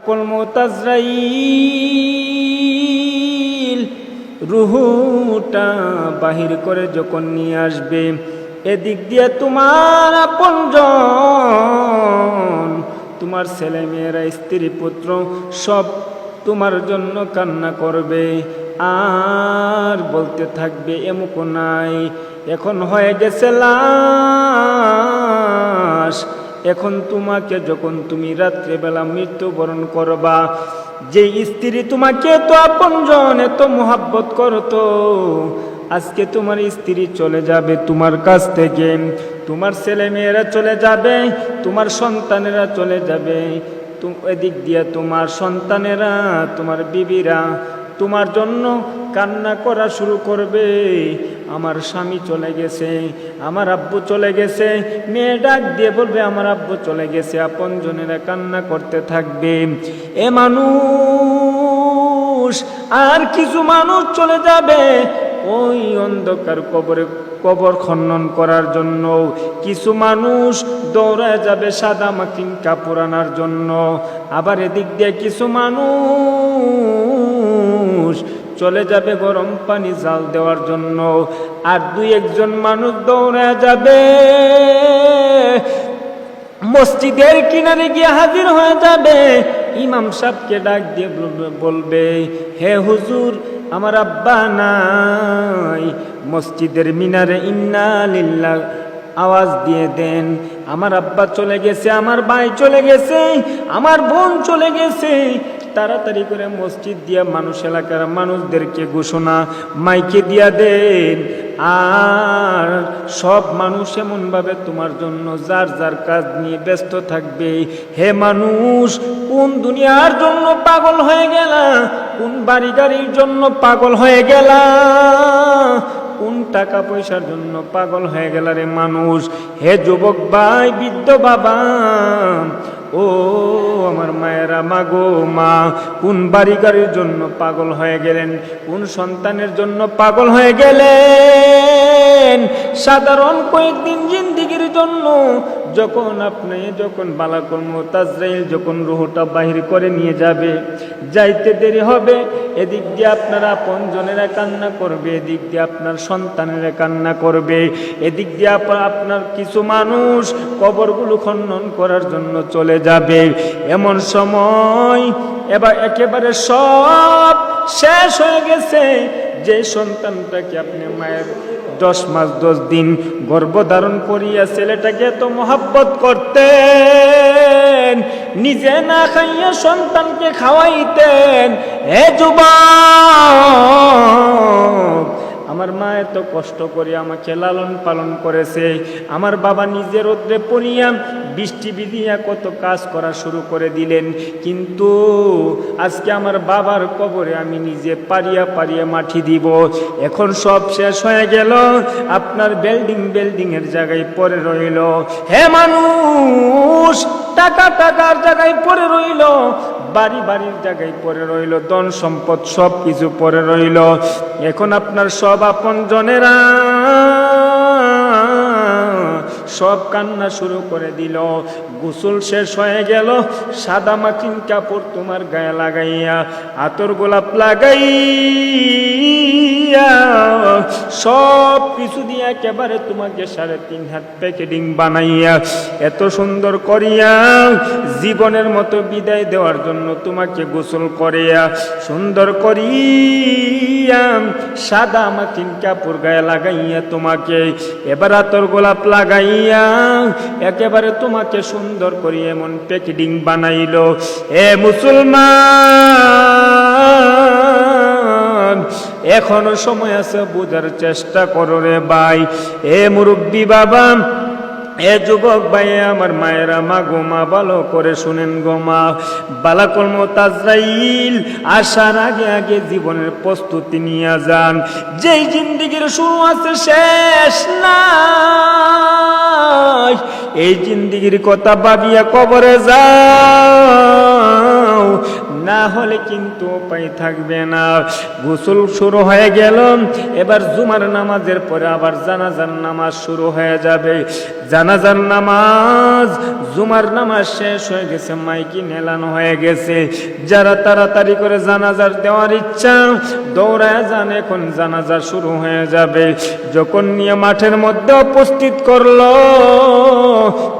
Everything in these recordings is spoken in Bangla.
কুল মউত আজরাইল রুহুটা বাহির করে যখন নিয়ে আসবে, এদিক দিয়ে তোমার আপনজন, তোমার ছেলে মেয়েরা, স্ত্রী পুত্র সব তোমার জন্য কান্না করবে আর বলতে থাকবে এমুক নাই, এখন হয়ে গেছে লাশ। এখন তোমাকে যখন তুমি রাত্রেবেলা মৃত্যুবরণ করবা, যে স্ত্রী তোমাকে এত আপনজন এত মোহাব্বত করতো, আজকে তোমার স্ত্রী চলে যাবে তোমার কাছ থেকে, তোমার ছেলে মেয়েরা চলে যাবে, তোমার সন্তানেরা চলে যাবে, এদিক দিয়ে তোমার সন্তানেরা, তোমার বিবিরা তোমার জন্য কান্না করা শুরু করবে, আমার স্বামী চলে গেছে, আমার আব্বু চলে গেছে। মেয়ে ডাক দিয়ে বলবে আমার আব্বু চলে গেছে, আপনজনেরা কান্না করতে থাকবে। এ মানুষ, আর কিছু মানুষ চলে যাবে ওই অন্ধকার কবরে কবর খনন করার জন্য, কিছু মানুষ দৌড়ায় যাবে সাদা মাটির কাপড় আনার জন্য, আবার এদিক দিয়ে কিছু মানুষ চলে যাবে গরম পানি জাল দেওয়ার জন্য, আর দুই একজন মানুষ দৌড়ায় যাবে মসজিদের কিনারে গিয়ে হাজির হয়ে যাবে। ইমাম সাহেবকে ডাক দিয়ে বলবে, হে হুজুর, আমার আব্বা নাই, মসজিদের মিনারে ইন্না লিল্লাহ আওয়াজ দিয়ে দেন, আমার আব্বা চলে গেছে, আমার ভাই চলে গেছে, আমার বোন চলে গেছে। তাড়াতাড়ি করে মসজিদ দিয়া মানুষ, এলাকার মানুষদেরকে ঘোষণা মাইকে দিয়া দেন, আর সব মানুষ এমনভাবে তোমার জন্য যার যার কাজ নিয়ে ব্যস্ত থাকবে। হে মানুষ, কোন দুনিয়ার জন্য পাগল হয়ে গেলা, কোন বাড়ি গাড়ির জন্য পাগল হয়ে গেলা, কোন টাকা পয়সার জন্য পাগল হয়ে গেল রে মানুষ? হে যুবক ভাই, বৃদ্ধ বাবা, ও আমার মায়েরা, মাগো মা, কোন বাড়ি গাড়ির জন্য পাগল হয়ে গেলেন, কোন সন্তানের জন্য পাগল হয়ে গেলেন? সাধারণ কয়েকদিন জিন্দিগির জন্য যখন মালাকুল মউত আজরাইল যখন রুহটা বাহির করে নিয়ে যাবে, যাইতে দেরি হবে, এদিক দিয়ে আপনার আপনজনেরা কান্না করবে, এদিক দিয়ে আপনার সন্তানেরা কান্না করবে, এদিক দিয়ে আপনার কিছু মানুষ কবরগুলো খনন করার জন্য চলে যাবে। এমন সময় এবার একেবারে সব শেষ হয়ে গেছে। যে সন্তানটাকে আপনি মায়ের 10 মাস 10 দিন গর্ভধারণ করিয়া ছেলেটাকে এত মহব্বত করতেন, নিজে না খাইয়া সন্তানকে খাওয়াইতেন। হে যুবক, আমার মা এত কষ্ট করে আমাকে লালন পালন করেছে, আমার বাবা নিজের রোদ্রে পড়িয়া বৃষ্টি বিধিয়া কত কাজ করা শুরু করে দিলেন, কিন্তু আজকে আমার বাবার কবরে আমি নিজে পারিয়া পারিয়া মাটি দিব। এখন সব শেষ হয়ে গেল, আপনার বিল্ডিং এর জায়গায় পড়ে রইল। হে মানুষ, টাকার জায়গায় পড়ে রইল, বাড়ির জায়গায় পড়ে রইল, ধন সম্পদ সব কিছু পড়ে রইল। এখন আপনার সব আপনজনেরা সব কান্না শুরু করে দিল। গোসল শেষ হয়ে গেল, সাদা মাটির কাপড় তোমার গায়ে লাগাইয়া, আতর গোলাপ লাগাইয়া, সব কিছু দিয়ে একেবারে তোমাকে 3.5 হাত প্যাকেটিং বানাইয়া, এত সুন্দর করিয়া জীবনের মতো বিদায় দেওয়ার জন্য তোমাকে গোসল করিয়া, সুন্দর করিয়া সাদা মাটির কাপড় গায়ে লাগাইয়া, তোমাকে এবার আতর গোলাপ লাগাইয়া একেবারে তোমাকে সুন্দর করে এমন প্যাকেটিং বানাইলো। এ মুসলমান, এখনো সময় আছে, বোঝার চেষ্টা করো রে ভাই। এ মুরব্বী বাবা, এ যুবক ভাই, আমার মায়েরা, মা গো মা, ভালো করে শুনেন গো মা, মালাকুল মউত আজরাইল আসার আগে আগে জীবনের প্রস্তুতি নিয়ে যান। যেই জিন্দিগির শুরু আছে শেষ নাই, এই জিন্দিগির কথা ভাবিয়া কবরে যাও না, হলে কিন্তু উপায় থাকবে না। গোসল শুরু হয়ে গেল, এবার জুমার নামাজের পরে আবার জানাজার নামাজ শুরু হয়ে যাবে। জানাজার নামাজ, জুমার নামাজ শেষ হয়ে গেছে, মাইকি নেলানো হয়ে গেছে। যারা তাড়াতাড়ি করে জানাজার দেওয়ার ইচ্ছা দৌড়ায় যান, এখন জানাজা শুরু হয়ে যাবে। যখন নিয়ে মাঠের মধ্যে উপস্থিত করলো,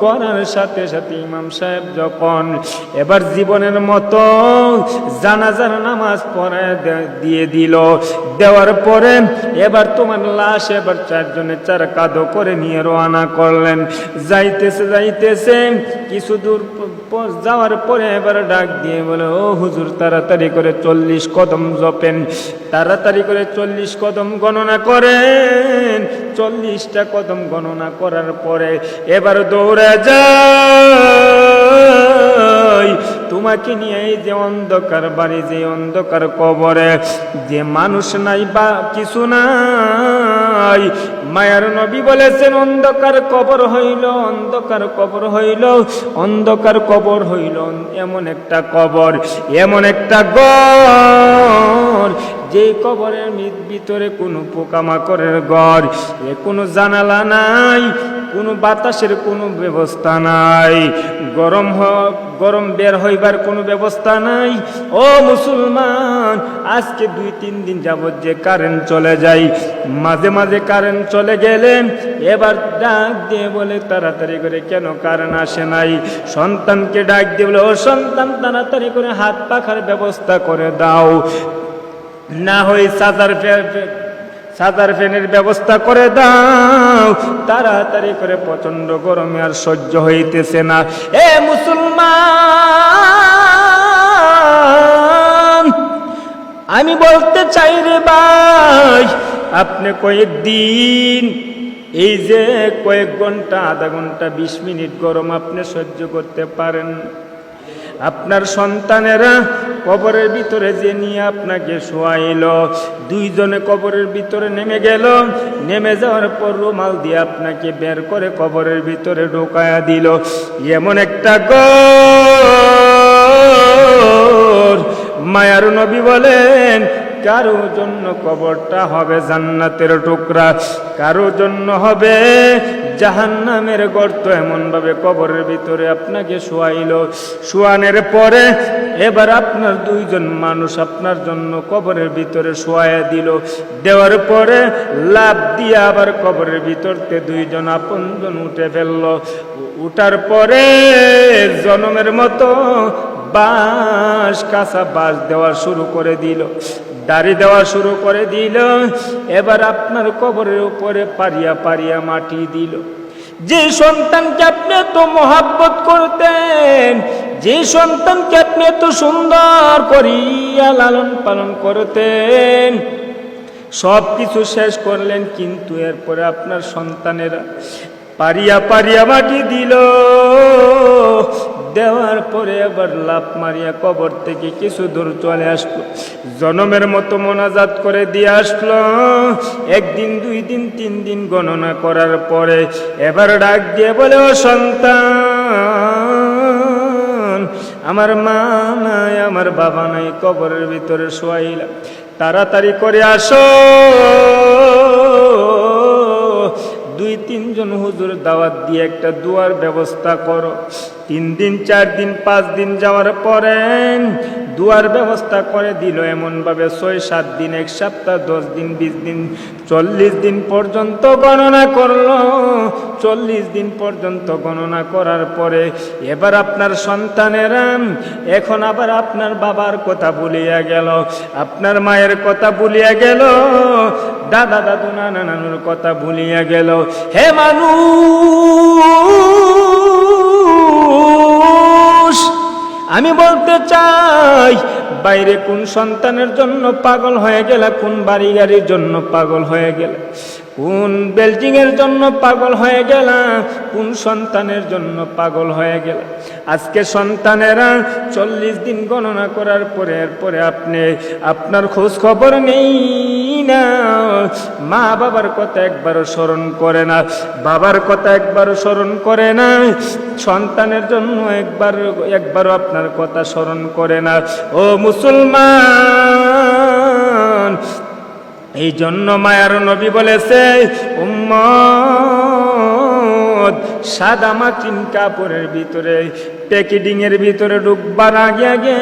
করার সাথে সাথে ইমাম সাহেব যখন এবার জীবনের মতো জানাজার নামাজ পড়ায় দিয়ে দিল, দেওয়ার পরে এবার তোমার লাশ এবার চারজনে চার কাঁধ করে নিয়ে রওনা করলেন। যাইতেছে যাইতেছে কিছু দূর যাওয়ার পরে এবার ডাক দিয়ে বলে, ও হুজুর তাড়াতাড়ি করে 40 কদম জপেন, তাড়াতাড়ি করে 40 কদম গণনা করেন। 40টা কদম গণনা করার পরে এবার দৌড়ে যাই তোমাকে নিয়ে এই যে অন্ধকার বাড়ি, যে অন্ধকার কবরে, যে মানুষ নাই বা কিছু নাই। মায়ার নবী বলেছেন অন্ধকার কবর হইল, অন্ধকার কবর হইল, অন্ধকার কবর হইল এমন একটা কবর, এমন একটা ঘর যে কবরের ভিতরে কোনো পোকামাকড়ের ঘর, কোনো জানালা নাই, কোনো বাতাসের কোনো ব্যবস্থা নাই, গরম বের হইবার কোনো ব্যবস্থা নাই। ও মুসলমান, আজকে 2-3 দিন যাবত যে কারেন্ট চলে যায়, মাঝে মাঝে কারেন্ট চলে গেলে এবার ডাক দিয়ে বলে তাড়াতাড়ি করে কেন কারেন্ট আসে নাই। সন্তানকে ডাক দিয়ে বলে, ও সন্তান তাড়াতাড়ি করে হাত পাখার ব্যবস্থা করে দাও, না হয় সাদার ফ্যানের ব্যবস্থা করে দাও, তাড়াতাড়ি করে প্রচন্ড গরমে আর সহ্য হইতেছে না। এ মুসলমান, আমি বলতে চাই রে ভাই, আপনি কয়েকদিন এই যে কয়েক ঘন্টা, আধা ঘন্টা, 20 মিনিট গরম আপনি সহ্য করতে পারেন? আপনার সন্তানেরা কবরের ভিতরে যে নিয়ে আপনাকে শোয়াইল, 2 জনে কবরের ভিতরে নেমে গেল, নেমে যাওয়ার পর রুমাল দিয়ে আপনাকে বের করে কবরের ভিতরে ঢোকায়া দিল। এমন একটা ঘর, মায়ার নবী বলেন কারো জন্য কবরটা হবে জান্নাতের টুকরা, কারো জন্য হবে জাহান্নামের গর্ত। এমন ভাবে কবরের ভিতরে আপনাকে শোয়াইল, শোয়ানোর পরে এবার আপনার 2 জন মানুষ আপনার জন্য কবরের ভিতরে শোয়াইয়া দিল, দেওয়ার পরে লাভ দিয়ে আবার কবরের ভিতরতে 2 জন আপনজন উঠে ফেলল। উঠার পরে জনমের মতো বাঁশ, কাঁচা বাঁশ দেওয়া শুরু করে দিল, দাড়ি দেওয়া শুরু করে দিল। এবার আপনার কবরের উপরে পারিয়া পারিয়া মাটি দিল। যে সন্তানকে আপনি এত মহাব্বত করতেন, যে সন্তানকে আপনি এত সুন্দর করিয়া লালন পালন করতেন, সব কিছু শেষ করলেন, কিন্তু এরপরে আপনার সন্তানেরা পারিয়া পারিয়া মাটি দিল। দেওয়ার পরে আবার লাফ মারিয়া কবর থেকে কিছু দূর চলে আসলো, জনমের মতো মোনাজাত করে দিয়ে আসলো। 1 দিন 2 দিন 3 দিন গণনা করার পরে এবার ডাক দিয়ে বলে, ও সন্তান, আমার মা নাই, আমার বাবা নাই, কবরের ভিতরে শোয়াইলাম, তাড়াতাড়ি করে আসো। 2-3 জন হুজুর দাওয়াত দিয়ে একটা দুয়ার ব্যবস্থা করো। 3 দিন 4 দিন 5 দিন যাওয়ার পরে দুয়ার ব্যবস্থা করে দিল। এমন ভাবে 6-7 দিন, 1 সপ্তাহ, 10 দিন, 20 দিন, 40 দিন পর্যন্ত গণনা করলো। 40 দিন পর্যন্ত গণনা করার পরে এবার আপনার সন্তানেরা এখন আবার আপনার বাবার কথা ভুলিয়া গেল, আপনার মায়ের কথা ভুলিয়া গেল, দাদা দাদু নানা নানুর কথা ভুলিয়া গেল। হে মানুষ, আমি বলতে চাই, বাইরে কোন সন্তানের জন্য পাগল হয়ে গেল, কোন বাড়ি গাড়ির জন্য পাগল হয়ে গেল, কোন বিল্ডিংয়ের জন্য পাগল হয়ে গেলাম, কোন সন্তানের জন্য পাগল হয়ে গেলাম। আজকে সন্তানেরা 40 দিন গণনা করার পরে এরপরে আপনার খোঁজ খবর নেই না, মা বাবার কথা একবারও স্মরণ করে না, বাবার কথা একবারও স্মরণ করে না, সন্তানের জন্য একবারও আপনার কথা স্মরণ করে না। ও মুসলমান, এই জন্য মায়ার নবী বলেছে, উম্মত সাদা মাটিন কাপড়ের ভিতরে প্যাকেটিং এর ভিতরে ঢুকবার আগে আগে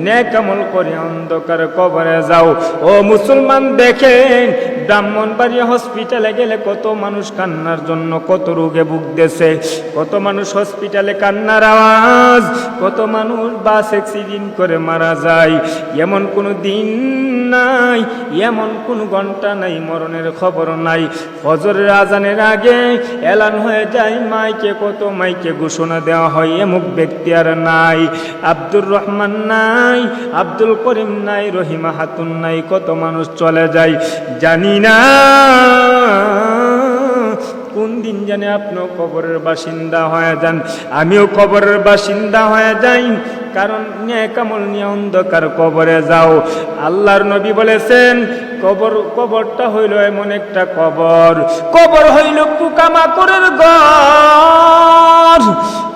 নেক আমল করে অন্ধকার কবরে যাও। ও মুসলমান, দেখেন ব্রাহ্মণবাড়িয়া হসপিটালে গেলে কত মানুষ কান্নার জন্য কত রোগে ভুগতেছে, কত মানুষ হসপিটালে কান্নার আওয়াজ, কত মানুষ বাস অ্যাক্সিডেন্ট করে মারা যায়। এমন কোনো দিন নাই, এমন কোন ঘন্টা নাই মরণের খবর নাই। ফজরের আজানের আগে এলান হয়ে যায় মাইকে, কত মাইকে ঘোষণা দেওয়া হয়, এমুক ব্যক্তি আর নাই, আব্দুর রহমান নাই, আব্দুল করিম নাই, রহিমা হাতুন নাই, কত মানুষ চলে যায়। জানি না কোন দিন জানে আপনিও কবরের বাসিন্দা হয়ে যান, আমিও কবরের বাসিন্দা হয়ে যাই, কারণ নেক আমল নিয়ে অন্ধকার কবরে যাও। আল্লাহর নবী বলেছেন, কবরটা হইল এমন একটা কবর হইল পোকামাকড়ের ঘর,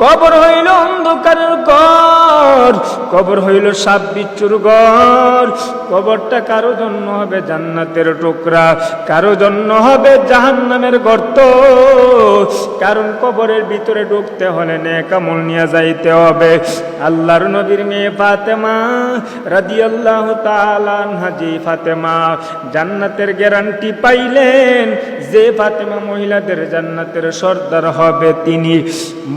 কবর হইল অন্ধকারের ঘর, কবর হইল সাপ বিচ্ছুর ঘর। কবরটা কারো জন্য হবে জান্নাতের টুকরা, কারো জন্য হবে জাহান্নামের গর্ত। কারণ কবরের ভিতরে ঢুকতে হলে নেক আমল নিয়ে যাইতে হবে। আল্লাহর নবীর মেয়ে ফাতেমা রাদিয়াল্লাহু তাআলা আনহা, যে ফাতেমা জান্নাতের গ্যারান্টি পাইলেন, যে ফাতেমা মহিলাদের জান্নাতের সর্দার হবে, তিনি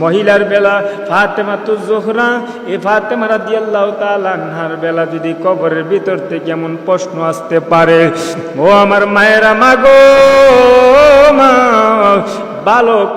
মহিলার বেলা ফাতেমা তুজ জোহরা, এই ফাতেমা রাদিয়াল্লাহু তাআলা আনহার বেলা যদি কবরের ভিতর থেকে এমন প্রশ্ন আসতে পারে, ও আমার মায়েরা, মাগো মা, বালক